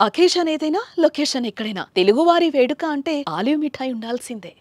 Occasion ఏదైనా location ఎక్కడైనా తెలుగువారి వేడుక అంటే ఆలివ్ మిఠాయి ఉండాల్సిందే.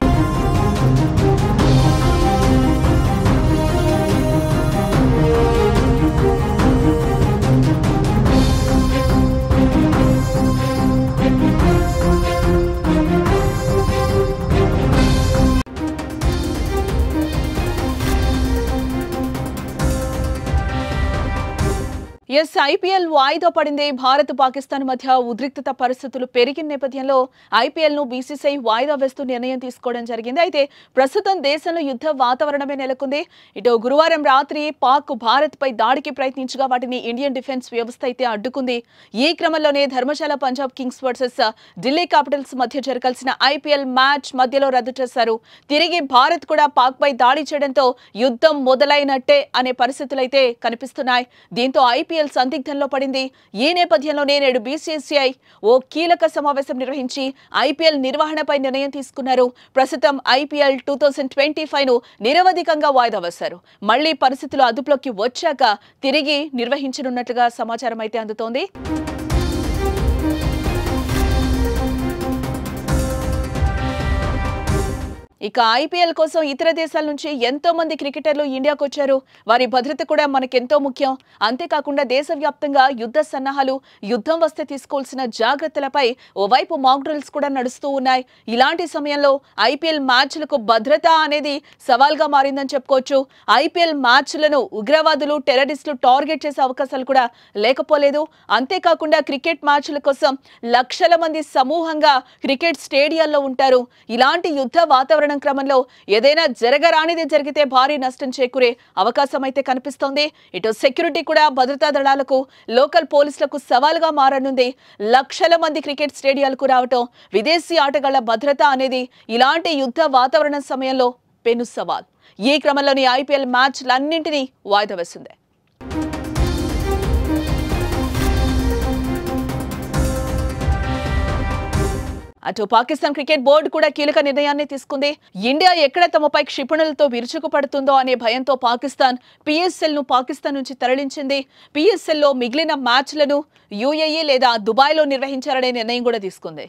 ఐపీఎల్ వాయిదా పడింది. భారత్ పాకిస్తాన్ మధ్య ఉద్రిక్తత పరిస్థితులు పెరిగిన నేపథ్యంలో ఐపీఎల్ ను బీసీసీఐ వాయిదా వేస్తూ నిర్ణయం తీసుకోవడం జరిగింది. అయితే ప్రస్తుతం దేశంలో యుద్ధ వాతావరణమే నెలకొంది. ఇటు గురువారం రాత్రి పాక్ భారత్ పై దాడికి ప్రయత్నించగా వాటిని ఇండియన్ డిఫెన్స్ వ్యవస్థ అయితే అడ్డుకుంది. ఈ క్రమంలోనే Dharamshala Punjab Kings versus Delhi Capitals మధ్య జరగాల్సిన ఐపీఎల్ మ్యాచ్ మధ్యలో రద్దు చేశారు. తిరిగి భారత్ కూడా పాక్ పై దాడి చేయడంతో యుద్ధం మొదలైనట్టే అనే పరిస్థితులైతే కనిపిస్తున్నాయి. దీంతో ఐపీఎల్ సందిగ్ధంలో పడింది. ఈ నేపథ్యంలోనే నేడు బీసీసీఐ ఓ కీలక సమావేశం నిర్వహించి ఐపీఎల్ నిర్వహణపై నిర్ణయం తీసుకున్నారు. ప్రస్తుతం ఐపీఎల్ 2025 ను నిరవధికంగా వాయిదా వేశారు. మళ్లీ పరిస్థితులు అదుపులోకి వచ్చాక తిరిగి నిర్వహించనున్నట్లుగా సమాచారం అయితే అందుతోంది. ఇక ఐపీఎల్ కోసం ఇతర దేశాల నుంచి ఎంతో మంది క్రికెటర్లు ఇండియాకు వచ్చారు. వారి భద్రత కూడా మనకెంతో ముఖ్యం. అంతేకాకుండా దేశవ్యాప్తంగా యుద్ధ సన్నాహాలు, యుద్ధం వస్తే తీసుకోవాల్సిన జాగ్రత్తలపై ఓవైపు మాక్ డ్రిల్స్ కూడా నడుస్తూ ఉన్నాయి. ఇలాంటి సమయంలో ఐపీఎల్ మ్యాచ్లకు భద్రత అనేది సవాల్గా మారిందని చెప్పుకోవచ్చు. ఐపీఎల్ మ్యాచ్లను ఉగ్రవాదులు, టెర్రరిస్టులు టార్గెట్ చేసే అవకాశాలు కూడా లేకపోలేదు. అంతేకాకుండా క్రికెట్ మ్యాచ్ల కోసం లక్షల మంది సమూహంగా క్రికెట్ స్టేడియాల్లో ఉంటారు. ఇలాంటి యుద్ధ వాతావరణం క్రమంలో ఏదైనా జరగరానిది జరిగితే భారీ నష్టం చేకూరే అవకాశం అయితే కనిపిస్తోంది. ఇటు సెక్యూరిటీ కూడా భద్రతా దళాలకు, లోకల్ పోలీసులకు సవాల్గా మారనుంది. లక్షల మంది క్రికెట్ స్టేడియాలకు రావటం, విదేశీ ఆటగాళ్ల భద్రత అనేది ఇలాంటి యుద్ధ వాతావరణం సమయంలో పెను సవాల్. ఈ క్రమంలోని ఐపీఎల్ మ్యాచ్లన్నింటినీ వాయిదా వేసింది. అటు పాకిస్తాన్ క్రికెట్ బోర్డు కూడా కీలక నిర్ణయాన్ని తీసుకుంది. ఇండియా ఎక్కడ తమపై క్షిపణులతో విరుచుకుపడుతుందో అనే భయంతో పాకిస్తాన్ పీఎస్ఎల్ ను పాకిస్తాన్ నుంచి తరలించింది. పీఎస్ఎల్ లో మిగిలిన మ్యాచ్లను యూఏఈ లేదా దుబాయ్లో నిర్వహించాలనే నిర్ణయం కూడా తీసుకుంది.